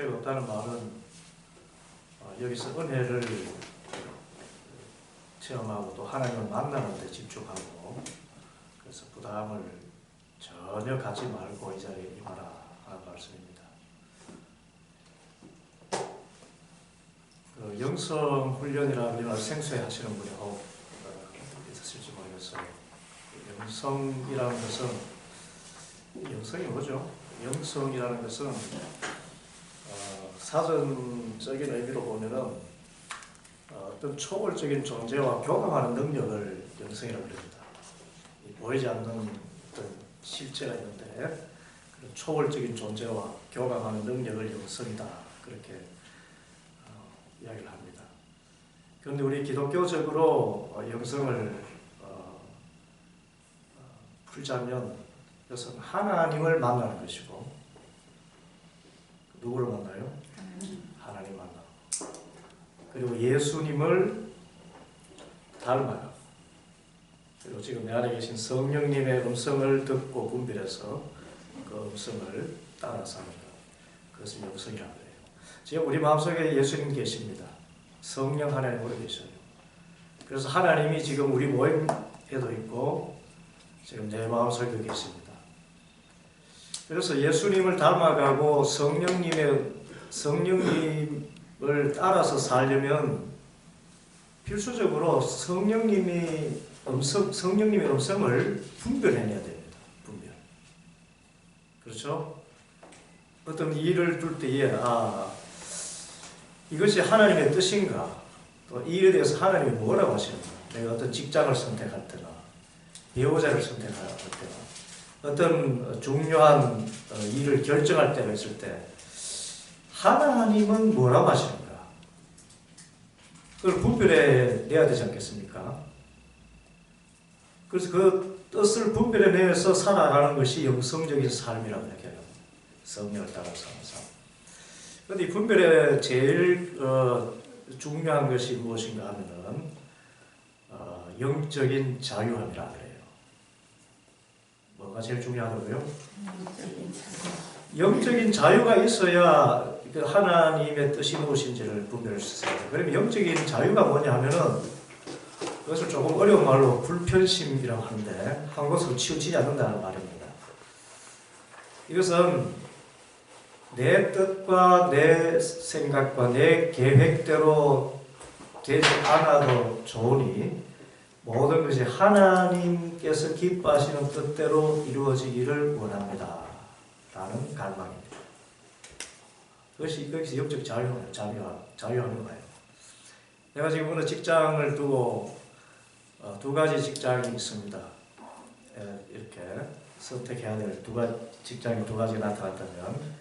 축제가 없다는 말은 여기서 은혜를 체험하고 또 하나님을 만나는 데 집중하고, 그래서 부담을 전혀 갖지 말고 이 자리에 임하라 하는 말씀입니다. 그 영성 훈련이라는 말 생소해 하시는 분이 혹 있으실지 모르겠어요. 영성이라는 것은, 영성이 뭐죠? 영성이라는 것은 사전적인 의미로 보면은 어떤 초월적인 존재와 교감하는 능력을 영성이라고 합니다. 보이지 않는 어떤 실체가 있는데 그런 초월적인 존재와 교감하는 능력을 영성이다, 그렇게 이야기를 합니다. 그런데 우리 기독교적으로 영성을 풀자면 그것은 하나님을 만나는 것이고, 누구를 만나요? 하나님 만나. 그리고 예수님을 닮아요. 그리고 지금 내 안에 계신 성령님의 음성을 듣고 분별해서 그 음성을 따라서 합니다. 그것을 영성이라고 해요. 지금 우리 마음속에 예수님 계십니다. 성령 하나님으로 계셔요. 그래서 하나님이 지금 우리 모임에도 있고 지금 내 마음속에도 계십니다. 그래서 예수님을 닮아가고 성령님을 따라서 살려면 필수적으로 성령님의 음성을 분별해내야 됩니다. 분별. 그렇죠? 어떤 일을 둘 때에 이것이 하나님의 뜻인가, 또 이 일에 대해서 하나님이 뭐라고 하시는가, 내가 어떤 직장을 선택할 때나 배우자를 선택할 때나 어떤 중요한 일을 결정할 때가 있을 때 하나님은 뭐라고 하시는가, 그걸 분별해내야 되지 않겠습니까? 그래서 그 뜻을 분별해내서 살아가는 것이 영성적인 삶이라고 얘기해요. 성령을 따라 사는 삶. 그런데 이 분별의 제일 중요한 것이 무엇인가 하면은 영적인 자유함이라 그래요. 뭐가 제일 중요하다고요? 영적인 자유가 있어야 그 하나님의 뜻이 무엇인지를 분별할 수 있어요. 그러면 영적인 자유가 뭐냐 하면은, 그것을 조금 어려운 말로 불편심이라고 하는데 한 곳으로 치우치지 않는다는 말입니다. 이것은 내 뜻과 내 생각과 내 계획대로 되지 않아도 좋으니 모든 것이 하나님께서 기뻐하시는 뜻대로 이루어지기를 원합니다 라는 갈망입니다. 그것이 영적 자유함인 거예요. 내가 지금 어느 직장을 두고 두 가지 직장이 있습니다. 이렇게 선택해야 될 직장이 두 가지가 나타났다면,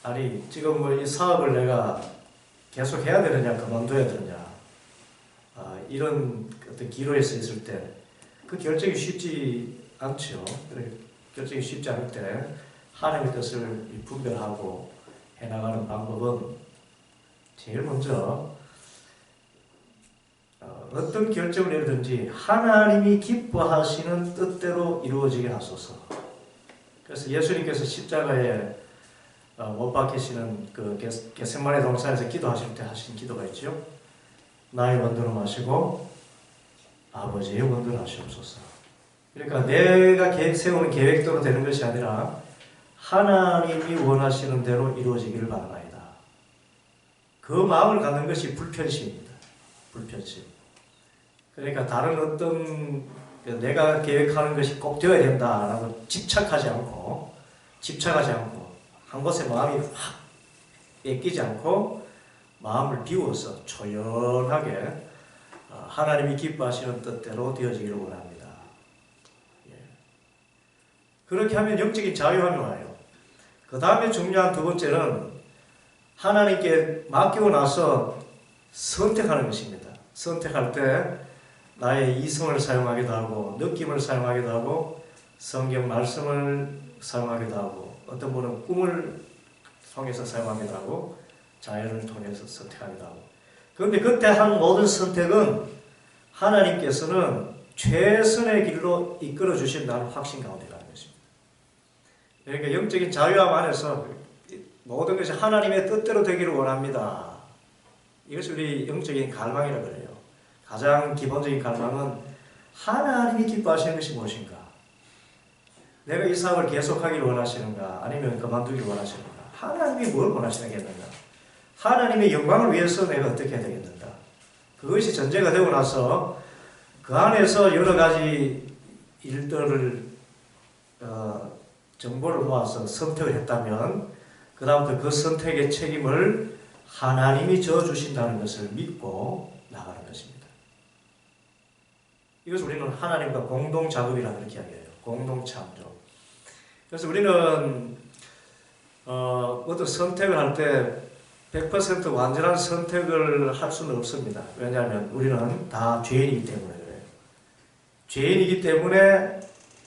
아니 지금 뭐 이 사업을 내가 계속 해야 되느냐 그만둬야 되느냐, 이런 어떤 기로에 서 있을 때 그 결정이 쉽지 않죠. 결정이 쉽지 않을 때 하나님의 뜻을 분별하고 해나가는 방법은 제일 먼저 어떤 결정을 내리든지 하나님이 기뻐하시는 뜻대로 이루어지게 하소서. 그래서 예수님께서 십자가에 못 박히시는 그 겟세마네 동산에서 기도하실 때 하신 기도가 있죠. 나의 원대로 마시고 아버지의 원대로 하시옵소서. 그러니까 내가 세우는 계획대로 되는 것이 아니라 하나님이 원하시는 대로 이루어지기를 바라나이다. 그 마음을 갖는 것이 불편심입니다. 불편심. 그러니까 다른 어떤 내가 계획하는 것이 꼭 되어야 된다라고 집착하지 않고 한 곳에 마음이 확 뺏기지 않고 마음을 비워서 조연하게 하나님이 기뻐하시는 뜻대로 되어지기를 원합니다. 그렇게 하면 영적인 자유함이 와요. 그 다음에 중요한 두 번째는 하나님께 맡기고 나서 선택하는 것입니다. 선택할 때 나의 이성을 사용하기도 하고 느낌을 사용하기도 하고 성경 말씀을 사용하기도 하고 어떤 분은 꿈을 통해서 사용하기도 하고 자연을 통해서 선택하기도 하고, 그런데 그때 한 모든 선택은 하나님께서는 최선의 길로 이끌어 주신다는 확신 가운데 가는 것입니다. 그러니까 영적인 자유함 안에서 모든 것이 하나님의 뜻대로 되기를 원합니다. 이것이 우리 영적인 갈망이라고 그래요. 가장 기본적인 갈망은 하나님이 기뻐하시는 것이 무엇인가? 내가 이 사업을 계속하기를 원하시는가? 아니면 그만두기를 원하시는가? 하나님이 뭘 원하시겠는가? 하나님의 영광을 위해서 내가 어떻게 해야 되겠는가? 그것이 전제가 되고 나서 그 안에서 여러 가지 일들을 정보를 모아서 선택을 했다면 그 다음부터 그 선택의 책임을 하나님이 져주신다는 것을 믿고 나가는 것입니다. 이것을 우리는 하나님과 공동작업이라고 그렇게 이야기해요. 공동창조. 그래서 우리는 어떤 선택을 할 때 100% 완전한 선택을 할 수는 없습니다. 왜냐하면 우리는 다 죄인이기 때문에 그래요. 죄인이기 때문에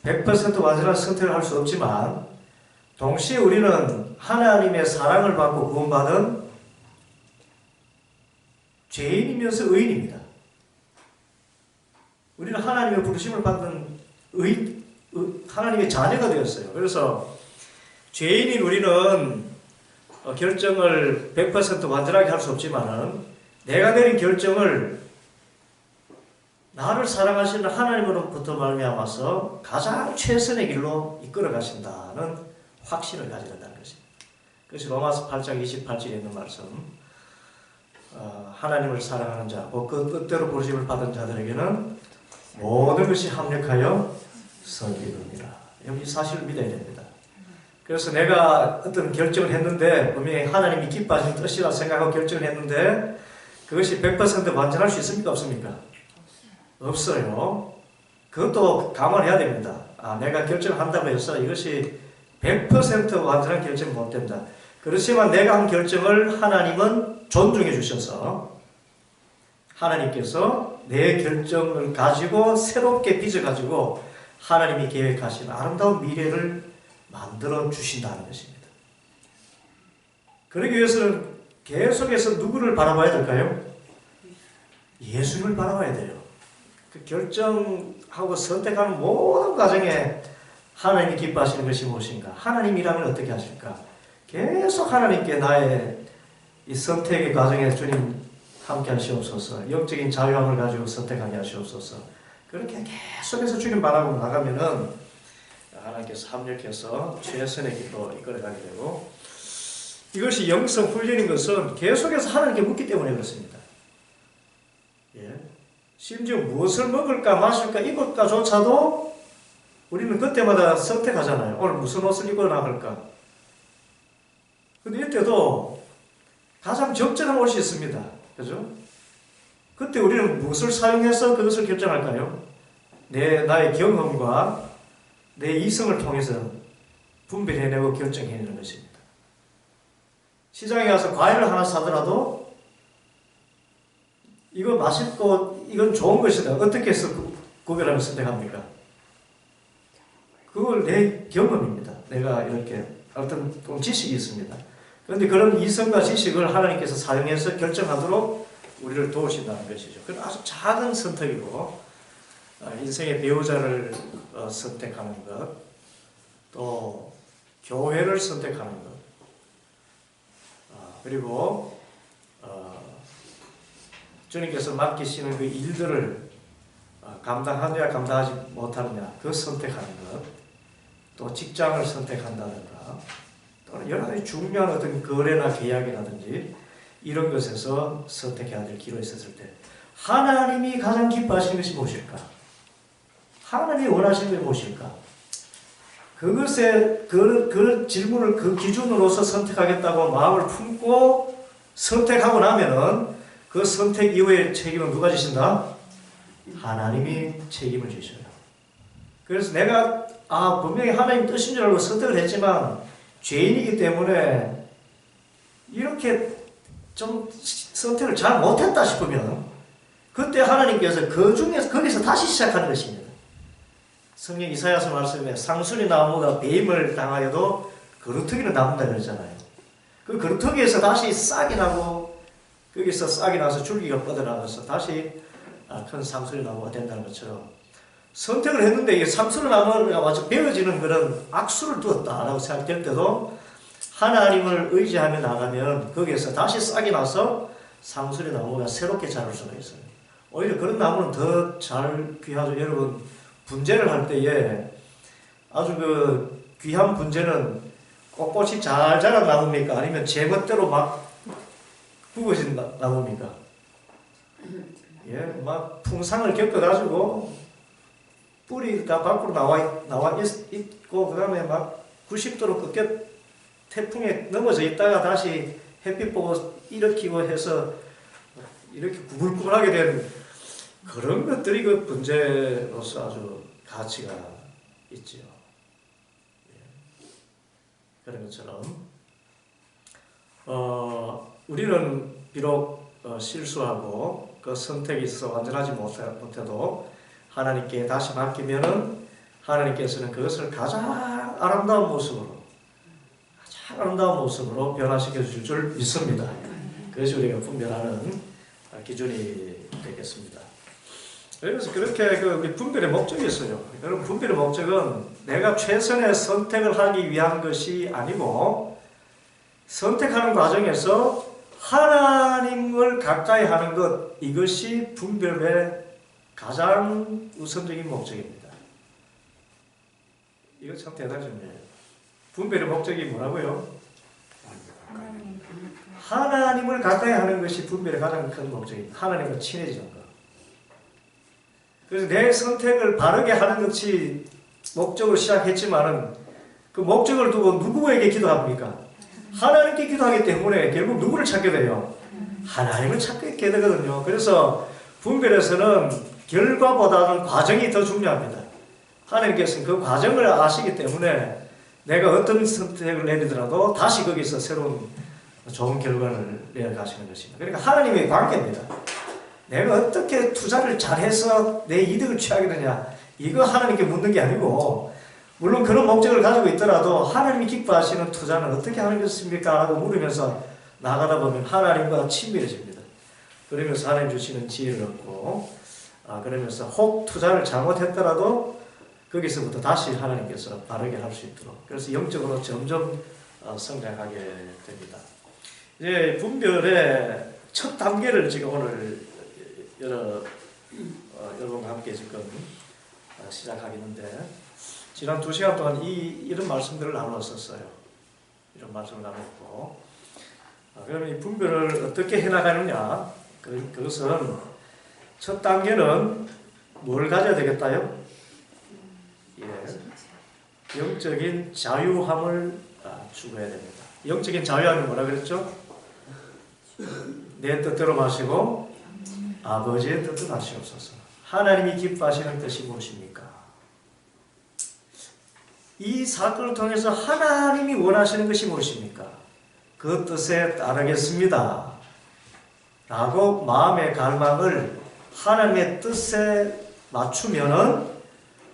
100% 완전한 선택을 할 수 없지만 동시에 우리는 하나님의 사랑을 받고 구원받은 죄인이면서 의인입니다. 우리는 하나님의 부르심을 받은 하나님의 자녀가 되었어요. 그래서 죄인인 우리는 결정을 100% 완전하게 할 수 없지만은 내가 내린 결정을 나를 사랑하시는 하나님으로부터 말미암아서 가장 최선의 길로 이끌어 가신다는 확신을 가져야 된다는 것입니다. 그것이 로마서 8장 28절에 있는 말씀. 하나님을 사랑하는 자, 그 뜻대로 부르심을 받은 자들에게는 모든 것이 합력하여 선기입니다. 여기 사실을 믿어야 됩니다. 그래서 내가 어떤 결정을 했는데 분명히 하나님이 기뻐하시는 뜻이라 생각하고 결정을 했는데 그것이 100% 완전할 수 있습니까? 없습니까? 없어요. 그것도 감안해야 됩니다. 내가 결정을 한다고 해서 이것이 100% 완전한 결정이 못 된다. 그렇지만 내가 한 결정을 하나님은 존중해 주셔서 하나님께서 내 결정을 가지고 새롭게 빚어가지고 하나님이 계획하신 아름다운 미래를 만들어 주신다는 것입니다. 그러기 위해서는 계속해서 누구를 바라봐야 될까요? 예수님을 바라봐야 돼요. 그 결정하고 선택하는 모든 과정에 하나님이 기뻐하시는 것이 무엇인가? 하나님이라면 어떻게 하실까? 계속 하나님께 나의 이 선택의 과정에 주님 함께 하시옵소서. 영적인 자유함을 가지고 선택하게 하시옵소서. 그렇게 계속해서 주님 바라고 나가면은 하나님께서 합력해서 최선의 길로 이끌어가게 되고 이것이 영성 훈련인 것은 계속해서 하나님께 묻기 때문에 그렇습니다. 예. 심지어 무엇을 먹을까 마실까 입을까조차도 우리는 그때마다 선택하잖아요. 오늘 무슨 옷을 입어 나갈까? 근데 이때도 가장 적절한 옷이 있습니다. 그죠? 그때 우리는 무엇을 사용해서 그것을 결정할까요? 나의 경험과 내 이성을 통해서 분별해내고 결정해내는 것입니다. 시장에 가서 과일을 하나 사더라도 이거 맛있고 이건 좋은 것이다. 어떻게 해서 구별하면 선택합니까? 그걸 내 경험입니다. 내가 이렇게 어떤 지식이 있습니다. 그런데 그런 이성과 지식을 하나님께서 사용해서 결정하도록 우리를 도우신다는 것이죠. 그건 아주 작은 선택이고 인생의 배우자를 선택하는 것, 또 교회를 선택하는 것, 그리고 주님께서 맡기시는 그 일들을 감당하느냐 감당하지 못하느냐 그 선택하는 것, 또 직장을 선택한다든가 또는 여러 가지 중요한 어떤 거래나 계약이라든지 이런 것에서 선택해야 될 길로 있었을 때 하나님이 가장 기뻐하시는 것이 무엇일까? 하나님이 원하시는 게 무엇일까? 그것에 그 질문을 그 기준으로서 선택하겠다고 마음을 품고 선택하고 나면은 그 선택 이후의 책임은 누가 지신다? 하나님이 책임을 지셔요. 그래서 내가 분명히 하나님 뜻인 줄 알고 선택을 했지만 죄인이기 때문에 이렇게 좀 선택을 잘 못했다 싶으면 그때 하나님께서 그 중에서 거기서 다시 시작하는 것입니다. 성경 이사야서 말씀에 상수리 나무가 배임을 당하여도 그루터기는 남는다 그러잖아요. 그 그루터기에서 다시 싹이 나고 거기서 싹이 나서 줄기가 뻗어나가서 다시 큰 상수리 나무가 된다는 것처럼 선택을 했는데 이게 상수로 나무가 와서 베어지는 그런 악수를 두었다라고 생각될 때도 하나님을 의지하며 나가면 거기에서 다시 싹이 나서 상수리 나무가 새롭게 자랄 수가 있어요. 오히려 그런 나무는 더 잘 귀하죠. 여러분 분재를 할 때에 아주 그 귀한 분재는 꼿꼿이 잘 자란 나무입니까? 아니면 제멋대로 막 굵어진 나무입니까? 예, 막 풍상을 겪어가지고 뿌리 다 밖으로 나와 있고 그 다음에 막 90도로 꺾여 태풍에 넘어져 있다가 다시 햇빛 보고 일으키고 해서 이렇게 구불구불하게 된 그런 것들이 그 분재로서 아주 가치가 있지요. 예. 그런 것처럼 우리는 비록 실수하고 그 선택이 있어서 완전하지 못해도 하나님께 다시 맡기면은 하나님께서는 그것을 가장 아름다운 모습으로 변화시켜 주실 줄 믿습니다. 그것이 우리가 분별하는 기준이 되겠습니다. 그래서 그렇게 우리 분별의 목적이 있어요. 여러분 분별의 목적은 내가 최선의 선택을 하기 위한 것이 아니고 선택하는 과정에서 하나님을 가까이 하는 것, 이것이 분별의 가장 우선적인 목적입니다. 이거 참 대단히 중요해요. 분별의 목적이 뭐라고요? 하나님을 가까이 하는 것이 분별의 가장 큰 목적입니다. 하나님과 친해지는 것. 그래서 내 선택을 바르게 하는 것이 목적으로 시작했지만은 그 목적을 두고 누구에게 기도합니까? 하나님께 기도하기 때문에 결국 누구를 찾게 돼요? 하나님을 찾게 되거든요. 그래서 분별에서는 결과보다는 과정이 더 중요합니다. 하나님께서는 그 과정을 아시기 때문에 내가 어떤 선택을 내리더라도 다시 거기서 새로운 좋은 결과를 내어가시는 것입니다. 그러니까 하나님의 관계입니다. 내가 어떻게 투자를 잘해서 내 이득을 취하겠느냐, 이거 하나님께 묻는 게 아니고, 물론 그런 목적을 가지고 있더라도 하나님이 기뻐하시는 투자는 어떻게 하는 것입니까? 라고 물으면서 나가다 보면 하나님과 친밀해집니다. 그러면서 하나님 주시는 지혜를 얻고, 그러면서 혹 투자를 잘못했더라도 거기서부터 다시 하나님께서 바르게 할 수 있도록, 그래서 영적으로 점점 성장하게 됩니다. 이제 분별의 첫 단계를 지금 오늘 여러분과 함께 지금 시작하겠는데, 지난 2시간 동안 이런 말씀들을 나누었었어요. 이런 말씀을 나눴고, 그러면 이 분별을 어떻게 해나가느냐, 그것은 첫 단계는 뭘 가져야 되겠다요? 예, 영적인 자유함을 추구해야 됩니다. 영적인 자유함이 뭐라 그랬죠? 내 뜻대로 마시고 아버지의 뜻을 하시옵소서. 하나님이 기뻐하시는 뜻이 무엇입니까? 이 사건을 통해서 하나님이 원하시는 것이 무엇입니까? 그 뜻에 따르겠습니다 라고 마음의 갈망을 하나님의 뜻에 맞추면은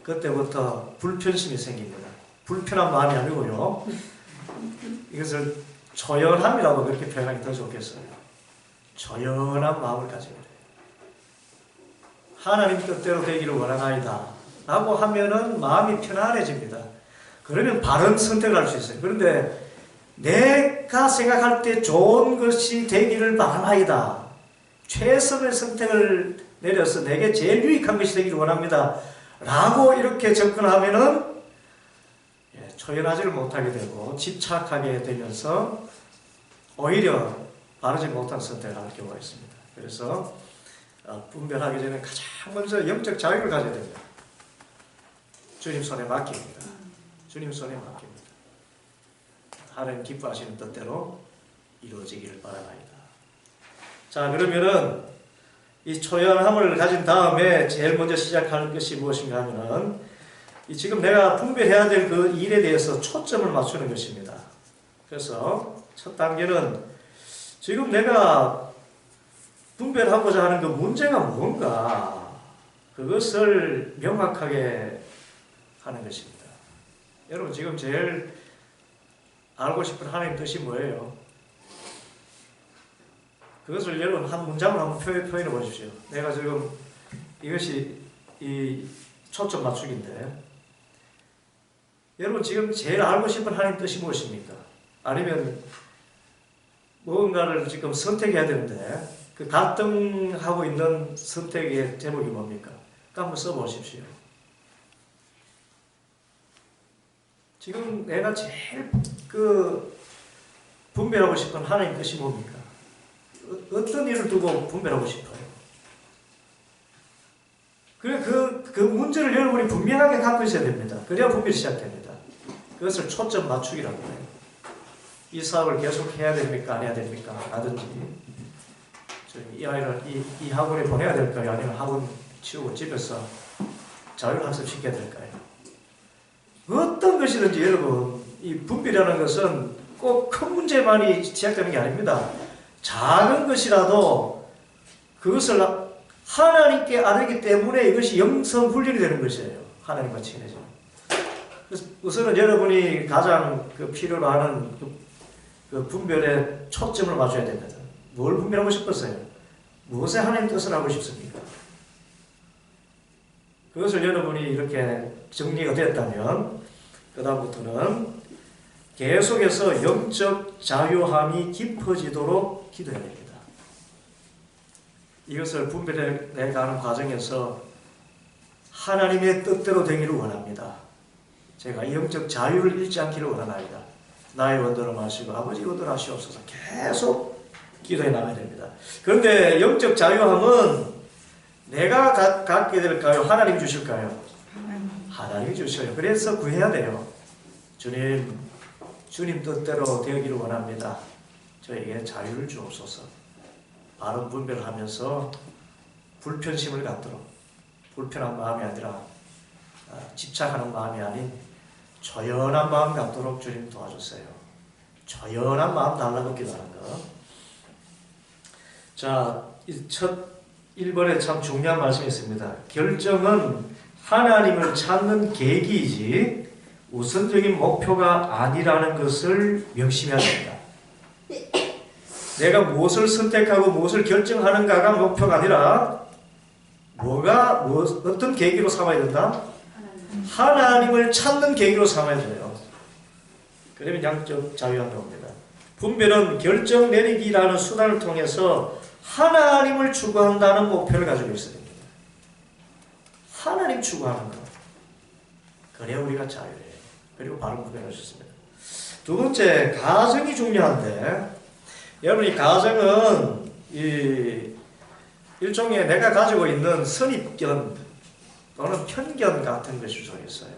그때부터 불편심이 생깁니다. 불편한 마음이 아니고요, 이것을 조연함이라고 그렇게 표현하기 더 좋겠어요. 조연한 마음을 가지게 돼요. 하나님 뜻대로 되기를 원하나이다 라고 하면은 마음이 편안해집니다. 그러면 바른 선택을 할 수 있어요. 그런데 내가 생각할 때 좋은 것이 되기를 바라나이다, 최선의 선택을 내려서 내게 제일 유익한 것이 되기를 원합니다 라고 이렇게 접근하면은 초연하지를 못하게 되고 집착하게 되면서 오히려 바르지 못한 선택을 할 경우가 있습니다. 그래서 분별하기 전에 가장 먼저 영적 자유를 가져야 됩니다. 주님 손에 맡깁니다. 주님 손에 맡깁니다. 하나님 기뻐하시는 뜻대로 이루어지기를 바라나이다. 자, 그러면은 이 초연함을 가진 다음에 제일 먼저 시작할 것이 무엇인가 하면은 지금 내가 분별해야 될 그 일에 대해서 초점을 맞추는 것입니다. 그래서 첫 단계는 지금 내가 분별하고자 하는 그 문제가 뭔가, 그것을 명확하게 하는 것입니다. 여러분 지금 제일 알고 싶은 하나님 뜻이 뭐예요? 그것을 여러분 한 문장으로 한번 표현해 보십시오. 내가 지금 이것이 이 초점 맞추기인데, 여러분 지금 제일 알고 싶은 하나님 뜻이 무엇입니까? 아니면 무언가를 지금 선택해야 되는데 그 갈등하고 있는 선택의 제목이 뭡니까? 한번 써보십시오. 지금 내가 제일 분별하고 싶은 하나님 뜻이 뭡니까? 어떤 일을 두고 분별하고 싶어요? 그래, 그 문제를 여러분이 분명하게 갖고 있어야 됩니다. 그래야 분별이 시작됩니다. 그것을 초점 맞추기라고 해요. 이 사업을 계속 해야 됩니까? 안 해야 됩니까? 하든지, 이 아이를 이 학원에 보내야 될까요? 아니면 학원 치우고 집에서 자율학습 시켜야 될까요? 어떤 것이든지 여러분, 이 분별이라는 것은 꼭 큰 문제만이 시작되는 게 아닙니다. 작은 것이라도 그것을 하나님께 아뢰기 때문에 이것이 영성 훈련이 되는 것이에요. 하나님과 친해지는. 그래서 우선은 여러분이 가장 필요로 하는 그 분별에 초점을 맞춰야 됩니다. 뭘 분별하고 싶었어요? 무엇에 하나님 뜻을 하고 싶습니까? 그것을 여러분이 이렇게 정리가 됐다면 그 다음부터는 계속해서 영적 자유함이 깊어지도록 기도해야 됩니다. 이것을 분별해 가는 과정에서 하나님의 뜻대로 되기를 원합니다. 제가 영적 자유를 잃지 않기를 원하나이다. 나의 원대로 마시고 아버지 원대로 하시옵소서. 계속 기도해 나가야 됩니다. 그런데 영적 자유함은 내가 갖게 될까요? 하나님이 주실까요? 하나님이 주셔요. 그래서 구해야 돼요. 주님 뜻대로 되기를 원합니다. 저에게 자유를 주옵소서. 바른 분별을 하면서 불편심을 갖도록, 불편한 마음이 아니라 집착하는 마음이 아닌 조연한 마음 갖도록 주님 도와주세요. 조연한 마음 달라고 기도하는 거. 자, 첫 1번에 참 중요한 말씀이 있습니다. 결정은 하나님을 찾는 계기이지 우선적인 목표가 아니라는 것을 명심해야 됩니다. 내가 무엇을 선택하고 무엇을 결정하는가가 목표가 아니라 어떤 계기로 삼아야 된다? 하나님을 찾는 계기로 삼아야 돼요. 그러면 양적 자유함이 옵니다. 분별은 결정 내리기라는 수단을 통해서 하나님을 추구한다는 목표를 가지고 있어야 됩니다. 하나님 추구하는 것. 그래야 우리가 자유해요. 그리고 바른 분별할 수 있습니다. 두 번째, 가정이 중요한데, 여러분 이 가정은 일종의 내가 가지고 있는 선입견 또는 편견 같은 것이 좀 있어요.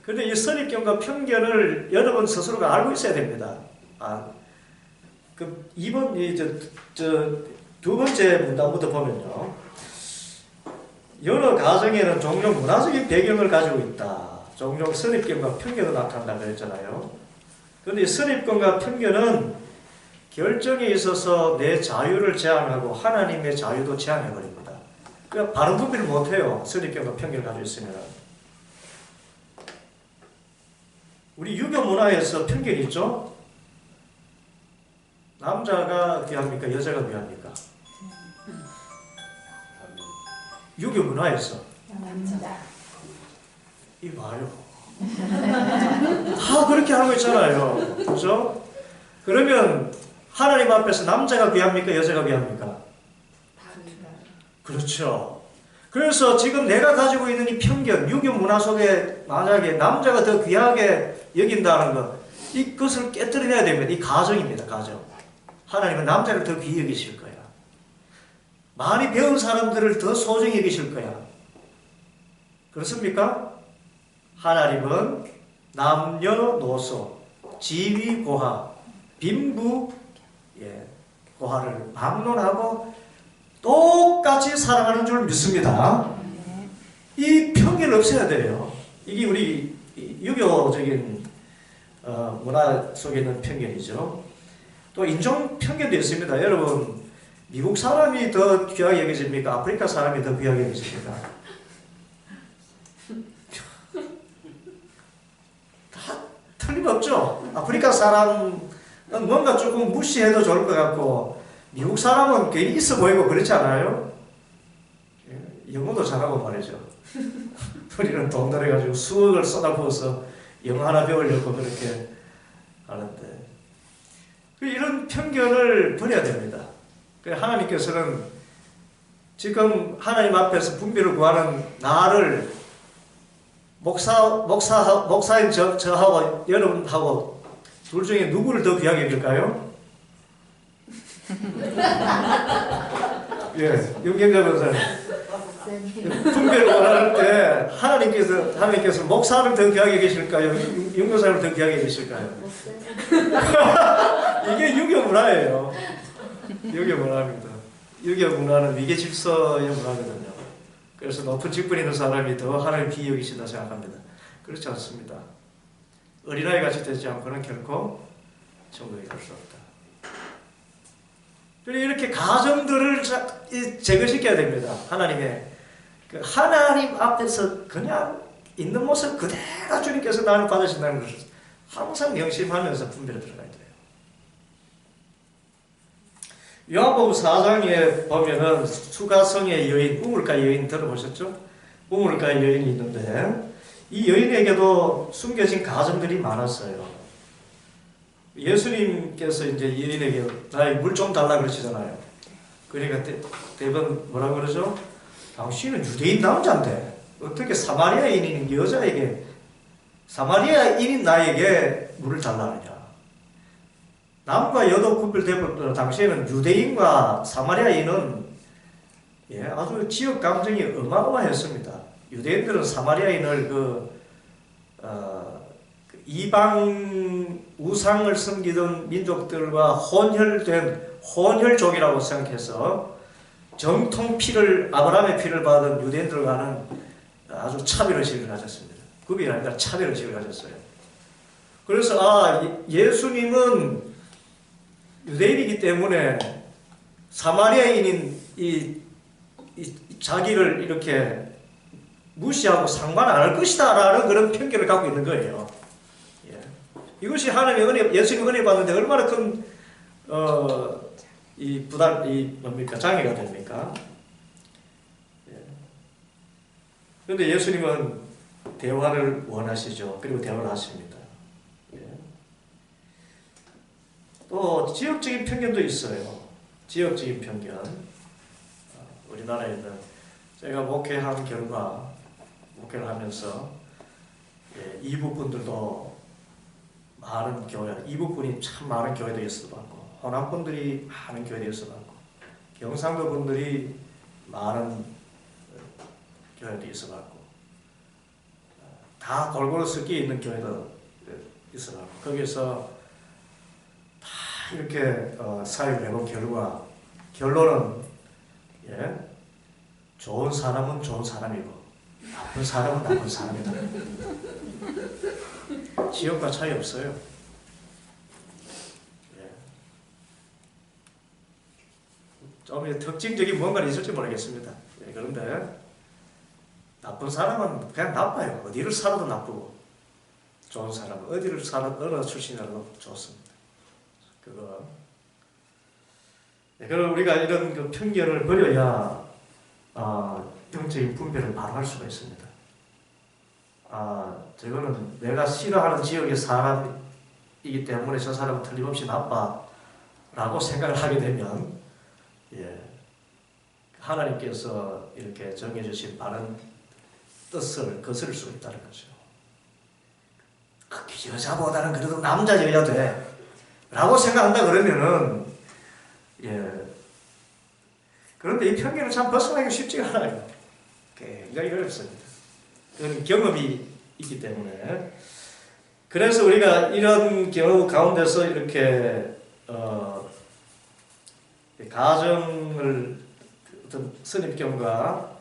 그런데 이 선입견과 편견을 여러분 스스로가 알고 있어야 됩니다. 두 번째 문단부터 보면요. 여러 가정에는 종종 문화적인 배경을 가지고 있다. 종종 선입견과 편견도 나타난다고 그랬잖아요. 그런데 이 선입견과 편견은 결정에 있어서 내 자유를 제한하고 하나님의 자유도 제한해버립니다. 그러니까 바른 분별을 못해요. 선입견과 편견을 가지고 있으면. 우리 유교 문화에서 편견이 있죠? 남자가 귀합니까? 여자가 귀합니까? 유교 문화에서. 이 봐요. 다 그렇게 하고 있잖아요. 그죠? 그러면 하나님 앞에서 남자가 귀합니까? 여자가 귀합니까? 그렇죠. 그래서 지금 내가 가지고 있는 이 편견, 유교 문화 속에 만약에 남자가 더 귀하게 여긴다는 것, 이것을 깨뜨려야 됩니다. 이 가정입니다. 가정. 하나님은 남자를 더 귀히 여기실 거야. 많이 배운 사람들을 더 소중히 여기실 거야. 그렇습니까? 하나님은 남녀노소, 지위, 고하, 빈부, 고하를 막론하고 똑같이 사랑하는 줄 믿습니다. 이 편견을 없애야 돼요. 이게 우리 유교적인 문화 속에 있는 편견이죠. 또 인종 편견도 있습니다. 여러분, 미국 사람이 더 귀하게 여겨집니까? 아프리카 사람이 더 귀하게 여겨집니까? 다 틀림없죠. 아프리카 사람은 뭔가 조금 무시해도 좋을 것 같고 미국 사람은 괜히 있어 보이고 그렇지 않아요? 영어도 잘하고 말이죠. 우리는 돈 들여가지고 수억을 쏟아부어서 영어 하나 배우려고 그렇게 하는데 이런 편견을 버려야 됩니다. 하나님께서는 지금 하나님 앞에서 분별을 구하는 나를 목사인 저하고 여러분하고 둘 중에 누구를 더 귀하게 여길까요? 예, 윤경자 변호사님. 분별을 원할 때 하나님께서 목사를 더 귀하게 계실까요? 윤교사를 더 귀하게 계실까요? 이게 유교 문화예요. 유교 문화입니다. 유교 문화는 위계 질서의 문화거든요. 그래서 높은 직분 있는 사람이 더 하나님 귀히 여기신다 생각합니다. 그렇지 않습니다. 어린아이 같이 되지 않고는 결코 천국에 갈 수 없다. 이렇게 가정들을 제거시켜야 됩니다. 하나님 앞에서 그냥 있는 모습 그대로 주님께서 나를 받으신다는 것을 항상 명심하면서 분별에 들어가야 돼요. 요한복음 4장에 보면은 수가성의 여인, 우물가 여인 들어보셨죠? 우물가 여인이 있는데 이 여인에게도 숨겨진 가정들이 많았어요. 예수님께서 이제 여인에게 나의 물 좀 달라 그러시잖아요. 그러니까 대부분 뭐라 그러죠? 당신은 유대인 남자인데 어떻게 사마리아인인 여자에게 사마리아인인 나에게 물을 달라느냐? 남과 여도 구별되고 당시에는 유대인과 사마리아인은 아주 지역 감정이 어마어마했습니다. 유대인들은 사마리아인을 이방 우상을 섬기던 민족들과 혼혈족이라고 생각해서 정통 아브라함의 피를 받은 유대인들과는 아주 차별의식을 가졌습니다. 구별이 아니라 차별의식을 가졌어요. 그래서 예수님은 유대인이기 때문에 사마리아인인 이 자기를 이렇게 무시하고 상관 안 할 것이다 라는 그런 편견을 갖고 있는 거예요. 이것이 하나님의 은혜, 예수님의 은혜 받는데 얼마나 큰 장애가 됩니까? 그런데 예수님은 대화를 원하시죠. 그리고 대화를 하십니다. 또 지역적인 편견도 있어요. 지역적인 편견. 우리나라에는 제가 목회를 하면서 이북분들도 많은 교회, 이북분이 참 많은 교회들이 있어봤고, 호남분들이 많은 교회들이 있어봤고, 경상도 분들이 많은 교회들이 있어봤고, 다 골고루 섞여 있는 교회도 있어봤고, 거기서 다 이렇게 사회를 해본 결론은 좋은 사람은 좋은 사람이고, 나쁜 사람은 나쁜 사람이다. 지역과 차이 없어요. 좀 특징적인 뭔가는 있을지 모르겠습니다. 그런데 나쁜 사람은 그냥 나빠요. 어디를 살아도 나쁘고, 좋은 사람은 어디를 어느 출신이라도 좋습니다. 그럼 우리가 이런 편견을 버려야 영적인 분별을 바로 할 수가 있습니다. 저거는 내가 싫어하는 지역의 사람이기 때문에 저 사람은 틀림없이 나빠라고 생각을 하게 되면 하나님께서 이렇게 정해주신 바른 뜻을 거스를 수 있다는 거죠. 여자보다는 그래도 남자여야 돼 라고 생각한다 그러면은 그런데 이 편견을 참 벗어나기 쉽지가 않아요. 굉장히 어렵습니다. 그런 경험이 있기 때문에. 그래서 우리가 이런 경우 가운데서 이렇게 가정을 어떤 선입견과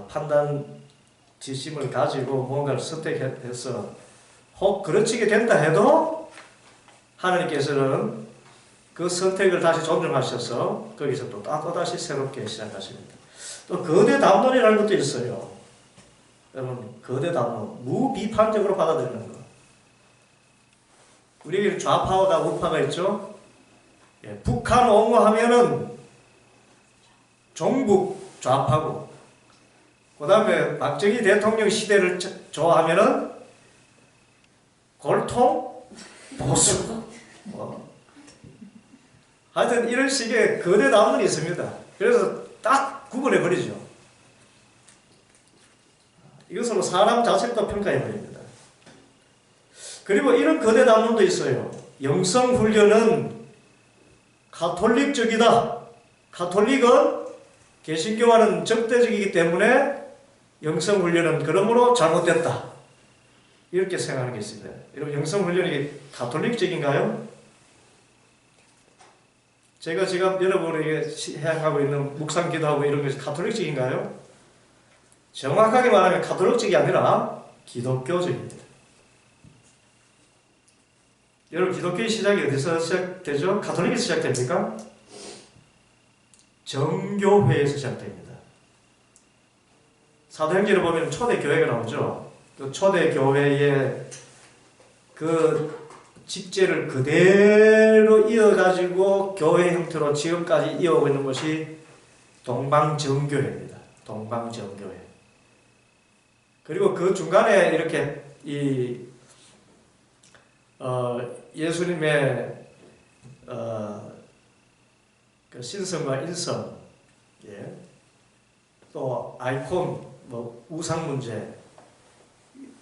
판단 지심을 가지고 뭔가를 선택해서 혹 그르치게 된다 해도 하나님께서는 그 선택을 다시 존중하셔서 거기서 또다시 새롭게 시작하십니다. 또 거대 담론이라는 것도 있어요. 여러분, 거대 담론, 무비판적으로 받아들이는 거. 우리에게 좌파와 우파가 있죠. 북한 옹호하면은 종북 좌파고, 그 다음에 박정희 대통령 시대를 좋아하면은 골통, 보수. 하여튼 이런 식의 거대 담론이 있습니다. 그래서 딱 구분해버리죠. 이것으로 사람 자체도 평가해버립니다. 그리고 이런 거대 담론도 있어요. 영성훈련은 가톨릭적이다. 가톨릭은 개신교와는 적대적이기 때문에 영성훈련은 그러므로 잘못됐다. 이렇게 생각하는 게 있습니다. 여러분, 영성훈련이 가톨릭적인가요? 제가 지금 여러분에게 해양하고 있는 묵상 기도하고 이런 것이 가톨릭적인가요? 정확하게 말하면 가톨릭적이 아니라 기독교적입니다. 여러분, 기독교의 시작이 어디서 시작되죠? 가톨릭에서 시작됩니까? 정교회에서 시작됩니다. 사도행전을 보면 초대교회가 나오죠. 그 초대교회의 그 직제를 그대로 이어가지고 교회 형태로 지금까지 이어오고 있는 것이 동방정교회입니다. 동방정교회. 그리고 그 중간에 이렇게 예수님의 그 신성과 인성, 예. 또 아이콘, 우상 문제,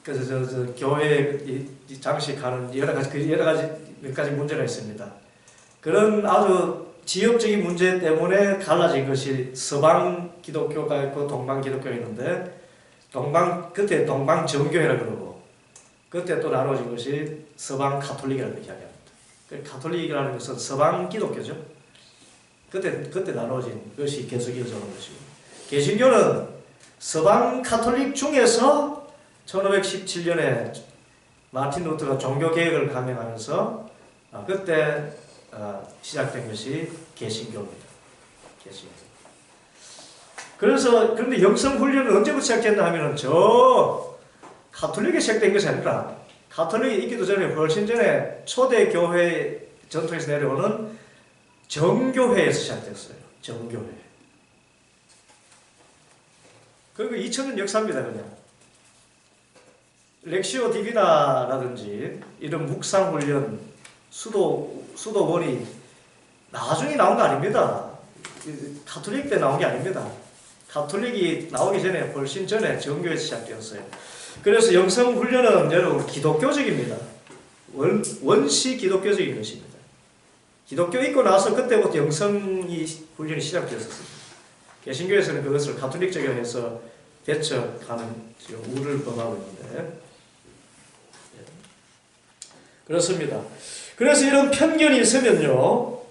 그래서 교회 장식하는 여러 가지 몇 가지 문제가 있습니다. 그런 아주 지역적인 문제 때문에 갈라진 것이 서방 기독교가 있고 동방 기독교가 있는데, 그때 동방 정교회라 그러고, 그때 또 나눠진 것이 서방 가톨릭이라고 이야기합니다. 가톨릭이라는 것은 서방 기독교죠. 그때 나눠진 것이 계속 이어져 오는 것이고, 개신교는 서방 가톨릭 중에서 1517년에 마틴 루터가 종교개혁을 강행하면서 그때 시작된 것이 개신교입니다. 개신교. 그런데 영성훈련은 언제부터 시작됐나 하면은 저 가톨릭에 시작된 것이 아니라, 가톨릭이 있기도 전에 훨씬 전에 초대교회 전통에서 내려오는 정교회에서 시작됐어요. 정교회. 그리고 2000년 역사입니다. 그냥 렉시오 디비나라든지 이런 묵상훈련 수도원이 나중에 나온 거 아닙니다. 가톨릭 때 나온 게 아닙니다. 가톨릭이 나오기 전에 훨씬 전에 정교에서 시작되었어요. 그래서 영성훈련은 여러분 기독교적입니다. 원시 기독교적인 것입니다. 기독교 있고 나서 그때부터 영성이 훈련이 시작되었습니다. 개신교에서는 그것을 가톨릭적이라 해서 대처하는 우를 범하고 있는데, 그렇습니다. 그래서 이런 편견이 있으면요,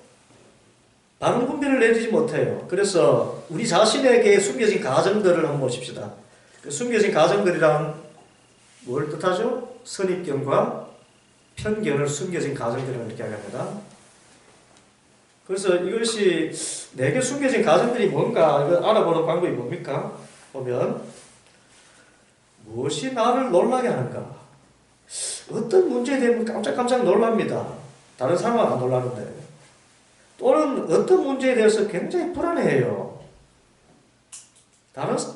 바른 분별을 내리지 못해요. 그래서 우리 자신에게 숨겨진 가정들을 한번 보십시다. 그 숨겨진 가정들이란 뭘 뜻하죠? 선입견과 편견을 숨겨진 가정들이라고 이렇게 합니다. 그래서 이것이 내게 숨겨진 가정들이 뭔가 이거 알아보는 방법이 뭡니까? 보면 무엇이 나를 놀라게 하는가? 어떤 문제에 대해 깜짝깜짝 놀랍니다. 다른 사람은 안 놀라는데. 또는 어떤 문제에 대해서 굉장히 불안해해요.